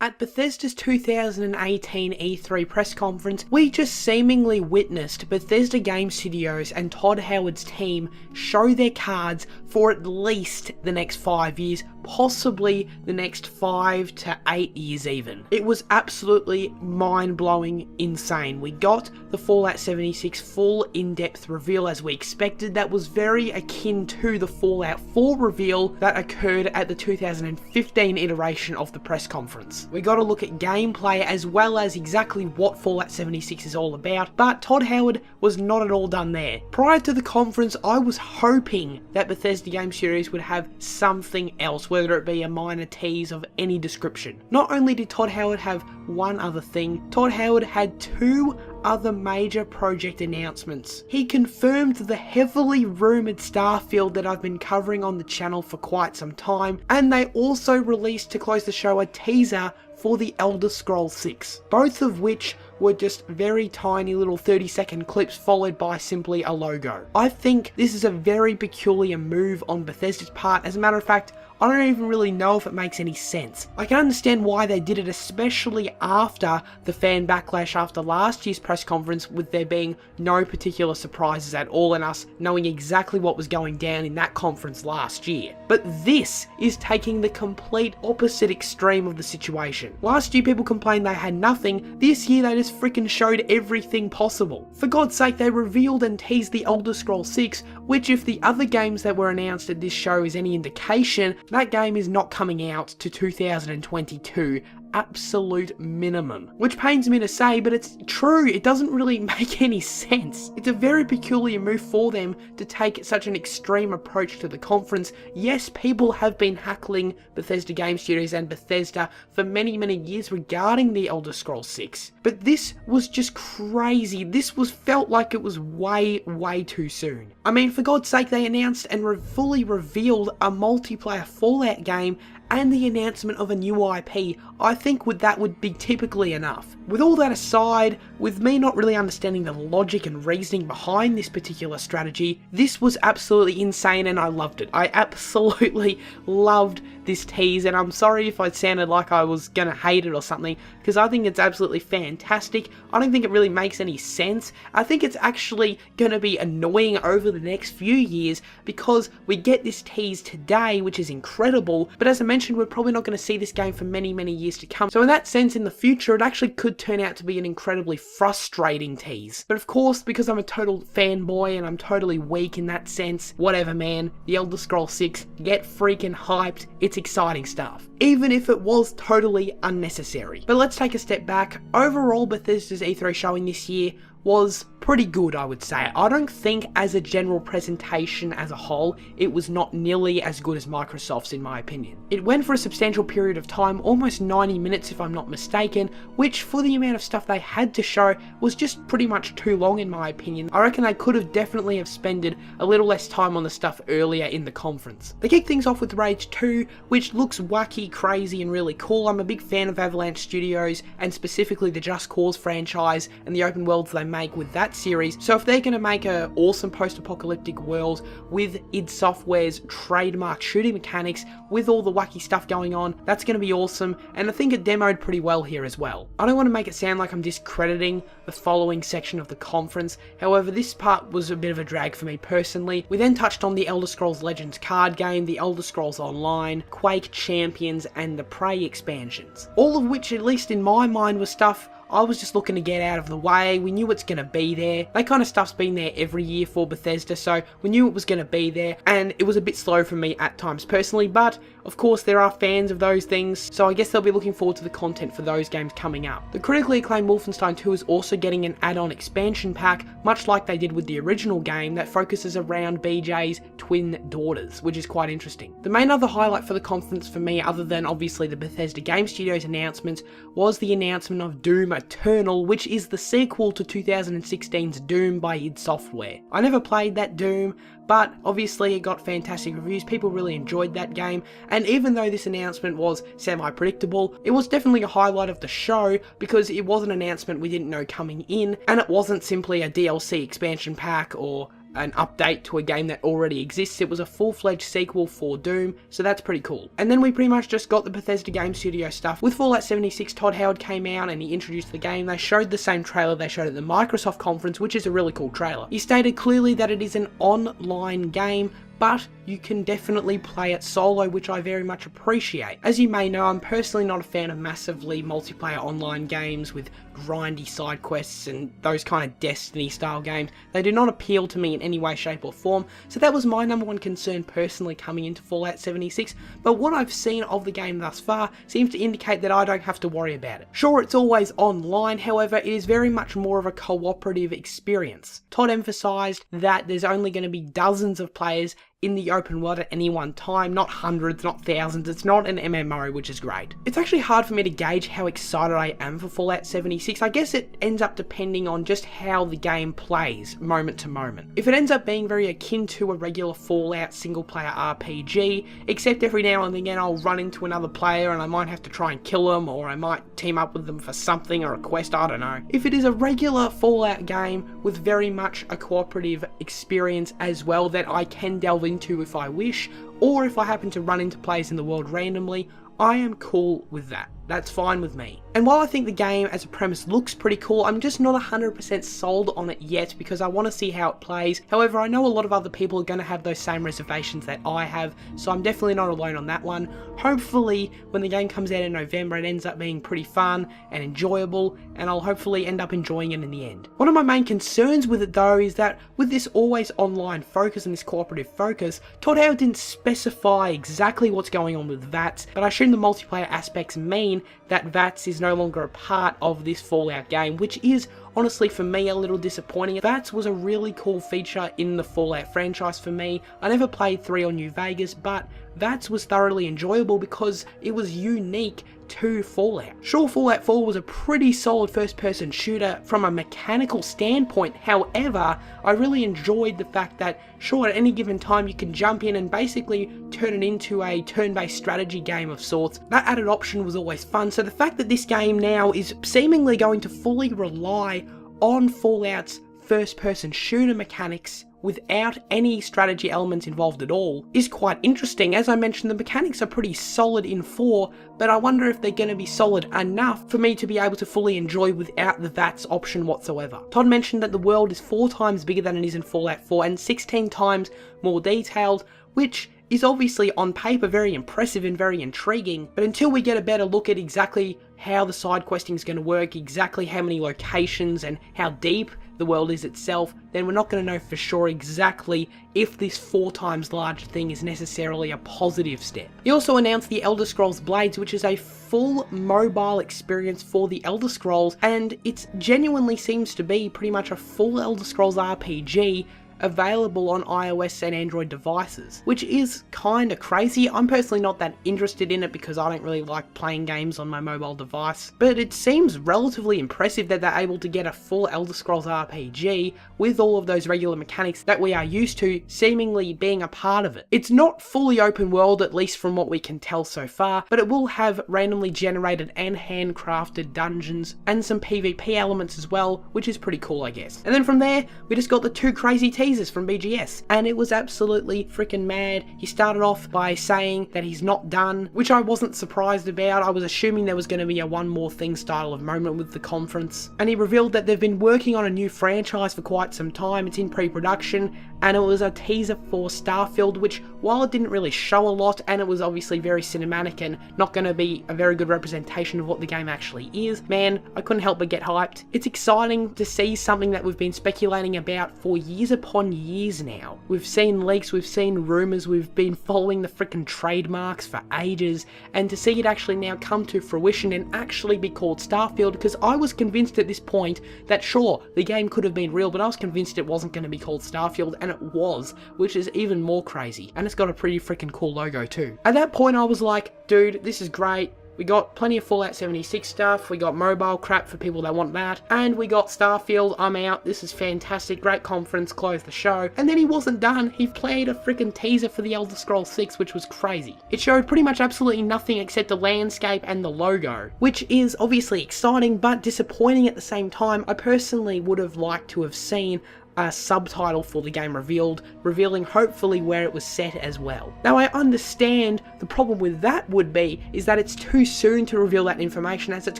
At Bethesda's 2018 E3 press conference, we just seemingly witnessed Bethesda Game Studios and Todd Howard's team show their cards for at least the next 5 years, possibly the next 5 to 8 years even. It was absolutely mind-blowing, insane. We got the Fallout 76 full in-depth reveal as we expected. That was very akin to the Fallout 4 reveal that occurred at the 2015 iteration of the press conference. We got to look at gameplay as well as exactly what Fallout 76 is all about, but Todd Howard was not at all done there. Prior to the conference, I was hoping that Bethesda Game Studios would have something else, whether it be a minor tease of any description. Not only did Todd Howard have one other thing, Todd Howard had two other major project announcements. He confirmed the heavily rumoured Starfield that I've been covering on the channel for quite some time, and they also released, to close the show, a teaser for the Elder Scrolls 6, both of which were just very tiny little 30-second clips followed by simply a logo. I think this is a very peculiar move on Bethesda's part. As a matter of fact, I don't even really know if it makes any sense. I can understand why they did it, especially after the fan backlash after last year's press conference, with there being no particular surprises at all and us knowing exactly what was going down in that conference last year. But this is taking the complete opposite extreme of the situation. Last year people complained they had nothing. This year they just freaking showed everything possible. For God's sake, they revealed and teased the Elder Scrolls 6, which, if the other games that were announced at this show is any indication, that game is not coming out to 2022. Absolute minimum. Which pains me to say, but it's true. It doesn't really make any sense. It's a very peculiar move for them to take such an extreme approach to the conference. Yes, people have been hackling Bethesda Game Studios and Bethesda for many years regarding the Elder Scrolls 6, but this was just crazy. This felt like it was way too soon. I mean, for God's sake, they announced and fully revealed a multiplayer Fallout game and the announcement of a new IP. I think that would be typically enough. With all that aside, with me not really understanding the logic and reasoning behind this particular strategy, this was absolutely insane and I loved it. I absolutely loved this tease, and I'm sorry if I sounded like I was gonna hate it or something, because I think it's absolutely fantastic. I don't think it really makes any sense. I think it's actually gonna be annoying over the next few years because we get this tease today, which is incredible, but as I mentioned, we're probably not going to see this game for many years to come. So in that sense, in the future, it actually could turn out to be an incredibly frustrating tease. But of course, because I'm a total fanboy and I'm totally weak in that sense, whatever man, the Elder Scrolls 6, get freaking hyped, it's exciting stuff. Even if it was totally unnecessary. But let's take a step back. Overall, Bethesda's E3 showing this year was pretty good, I would say. I don't think as a general presentation as a whole, it was not nearly as good as Microsoft's, in my opinion. It went for a substantial period of time, almost 90 minutes if I'm not mistaken, which for the amount of stuff they had to show was just pretty much too long in my opinion. I reckon they could have definitely have spent a little less time on the stuff earlier in the conference. They kicked things off with Rage 2, which looks wacky, crazy and really cool. I'm a big fan of Avalanche Studios and specifically the Just Cause franchise and the open worlds they make with that series. So if they're going to make an awesome post-apocalyptic world with id Software's trademark shooting mechanics with all the wacky stuff going on, that's going to be awesome, and I think it demoed pretty well here as well. I don't want to make it sound like I'm discrediting the following section of the conference, however this part was a bit of a drag for me personally. We then touched on the Elder Scrolls Legends card game, the Elder Scrolls Online, Quake Champions and the Prey expansions. All of which, at least in my mind, was stuff I was just looking to get out of the way. We knew it's going to be there. That kind of stuff's been there every year for Bethesda, so we knew it was going to be there, and it was a bit slow for me at times personally, but of course there are fans of those things, so I guess they'll be looking forward to the content for those games coming up. The critically acclaimed Wolfenstein 2 is also getting an add-on expansion pack, much like they did with the original game, that focuses around BJ's twin daughters, which is quite interesting. The main other highlight for the conference for me, other than obviously the Bethesda Game Studios announcements, was the announcement of Doom Eternal, which is the sequel to 2016's Doom by id Software. I never played that Doom, but obviously it got fantastic reviews. People really enjoyed that game, and even though this announcement was semi-predictable, it was definitely a highlight of the show because it was an announcement we didn't know coming in, and it wasn't simply a DLC expansion pack or an update to a game that already exists. It was a full-fledged sequel for Doom, so that's pretty cool. And then we pretty much just got the Bethesda Game Studio stuff. With Fallout 76, Todd Howard came out and he introduced the game. They showed the same trailer they showed at the Microsoft conference, which is a really cool trailer. He stated clearly that it is an online game, but you can definitely play it solo, which I very much appreciate. As you may know, I'm personally not a fan of massively multiplayer online games with grindy side quests and those kind of Destiny style games. They do not appeal to me in any way, shape or form, so that was my number one concern personally coming into Fallout 76, but what I've seen of the game thus far seems to indicate that I don't have to worry about it. Sure, it's always online, however, it is very much more of a cooperative experience. Todd emphasised that there's only going to be dozens of players in the open world at any one time, not hundreds, not thousands. It's not an MMO, which is great. It's actually hard for me to gauge how excited I am for Fallout 76. I guess it ends up depending on just how the game plays, moment to moment. If it ends up being very akin to a regular Fallout single-player RPG, except every now and again I'll run into another player and I might have to try and kill them, or I might team up with them for something or a quest, I don't know. If it is a regular Fallout game with very much a cooperative experience as well that I can delve into if I wish, or if I happen to run into players in the world randomly, I am cool with that. That's fine with me. And while I think the game as a premise looks pretty cool, I'm just not 100% sold on it yet because I want to see how it plays. However, I know a lot of other people are going to have those same reservations that I have, so I'm definitely not alone on that one. Hopefully, when the game comes out in November, it ends up being pretty fun and enjoyable, and I'll hopefully end up enjoying it in the end. One of my main concerns with it though is that with this always online focus and this cooperative focus, Todd Howard didn't specify exactly what's going on with VATS, but I assume the multiplayer aspects mean that VATS is no longer a part of this Fallout game, which is honestly for me a little disappointing. VATS was a really cool feature in the Fallout franchise for me. I never played 3 or New Vegas, but VATS was thoroughly enjoyable because it was unique to Fallout. Sure, Fallout 4 was a pretty solid first-person shooter from a mechanical standpoint, however, I really enjoyed the fact that, sure, at any given time you can jump in and basically turn it into a turn-based strategy game of sorts. That added option was always fun, so the fact that this game now is seemingly going to fully rely on Fallout's first-person shooter mechanics without any strategy elements involved at all is quite interesting. As I mentioned, the mechanics are pretty solid in 4, but I wonder if they're going to be solid enough for me to be able to fully enjoy without the VATS option whatsoever. Todd mentioned that the world is 4 times bigger than it is in Fallout 4 and 16 times more detailed, which is obviously on paper very impressive and very intriguing, but until we get a better look at exactly how the side questing is going to work, exactly how many locations and how deep the world is itself, then we're not going to know for sure exactly if this 4 times large thing is necessarily a positive step. He also announced the Elder Scrolls Blades, which is a full mobile experience for the Elder Scrolls, and it genuinely seems to be pretty much a full Elder Scrolls RPG available on iOS and Android devices, which is kinda crazy. I'm personally not that interested in it because I don't really like playing games on my mobile device, but it seems relatively impressive that they're able to get a full Elder Scrolls RPG with all of those regular mechanics that we are used to seemingly being a part of it. It's not fully open world, at least from what we can tell so far, but it will have randomly generated and handcrafted dungeons and some PvP elements as well, which is pretty cool, I guess. And then from there, we just got the 2 crazy teasers from BGS, and it was absolutely freaking mad. He started off by saying that he's not done, which I wasn't surprised about. I was assuming there was going to be a one more thing style of moment with the conference, and he revealed that they've been working on a new franchise for quite some time. It's in pre-production, and it was a teaser for Starfield, which, while it didn't really show a lot, and it was obviously very cinematic and not going to be a very good representation of what the game actually is, man, I couldn't help but get hyped. It's exciting to see something that we've been speculating about for years upon years now. We've seen leaks, we've seen rumours, we've been following the freaking trademarks for ages, and to see it actually now come to fruition and actually be called Starfield, because I was convinced at this point that sure, the game could have been real, but I was convinced it wasn't going to be called Starfield, and it was, which is even more crazy, and it's got a pretty freaking cool logo too. At that point I was like, dude, this is great. We got plenty of Fallout 76 stuff, we got mobile crap for people that want that, and we got Starfield. I'm out, this is fantastic, great conference, close the show. And then he wasn't done, he played a freaking teaser for the Elder Scrolls 6, which was crazy. It showed pretty much absolutely nothing except the landscape and the logo, which is obviously exciting but disappointing at the same time. I personally would have liked to have seen a subtitle for the game revealed, revealing hopefully where it was set as well. Now I understand the problem with that would be is that it's too soon to reveal that information, as it's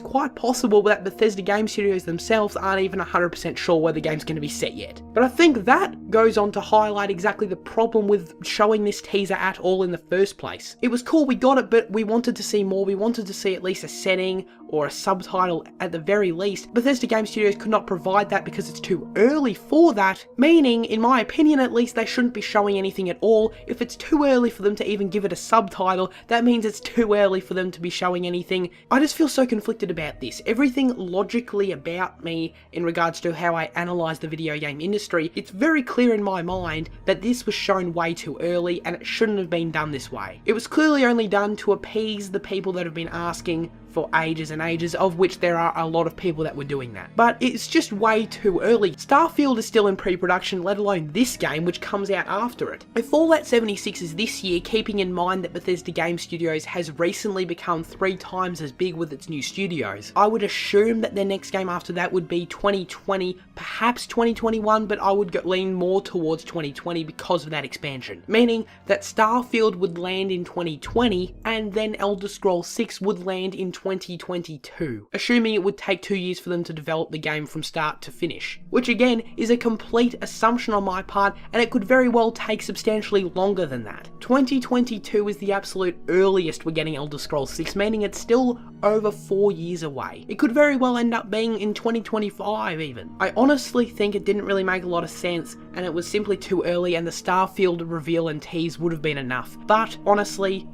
quite possible that Bethesda Game Studios themselves aren't even 100% sure where the game's going to be set yet. But I think that goes on to highlight exactly the problem with showing this teaser at all in the first place. It was cool, we got it, but we wanted to see more. We wanted to see at least a setting or a subtitle at the very least. Bethesda Game Studios could not provide that because it's too early for that, meaning, in my opinion at least, they shouldn't be showing anything at all. If it's too early for them to even give it a subtitle, that means it's too early for them to be showing anything. I just feel so conflicted about this. Everything logically about me in regards to how I analyze the video game industry, it's very clear in my mind that this was shown way too early and it shouldn't have been done this way. It was clearly only done to appease the people that have been asking for ages and ages, of which there are a lot of people that were doing that. But it's just way too early. Starfield is still in pre-production, let alone this game, which comes out after it. If Fallout 76 is this year, keeping in mind that Bethesda Game Studios has recently become 3 times as big with its new studios, I would assume that their next game after that would be 2020, perhaps 2021, but I would lean more towards 2020 because of that expansion. Meaning that Starfield would land in 2020, and then Elder Scrolls 6 would land in 2022, assuming it would take 2 years for them to develop the game from start to finish, which again is a complete assumption on my part, and it could very well take substantially longer than that. 2022 is the absolute earliest we're getting Elder Scrolls 6, meaning it's still over 4 years away. It could very well end up being in 2025 even. I honestly think it didn't really make a lot of sense, and it was simply too early, and the Starfield reveal and tease would have been enough. But honestly,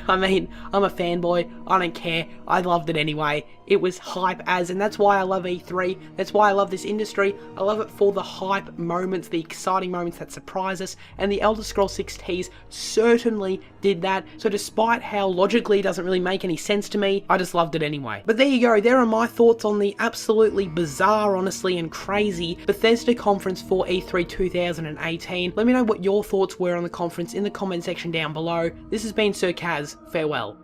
I mean, I'm a fanboy, I don't care, I loved it anyway. It was hype as, and that's why I love E3, that's why I love this industry. I love it for the hype moments, the exciting moments that surprise us, and the Elder Scrolls 6 tease certainly did that. So despite how logically it doesn't really make any sense to me, I just loved it anyway. But there you go, there are my thoughts on the absolutely bizarre, honestly, and crazy Bethesda conference for E3 2018. Let me know what your thoughts were on the conference in the comment section down below. This has been SirCazz, farewell.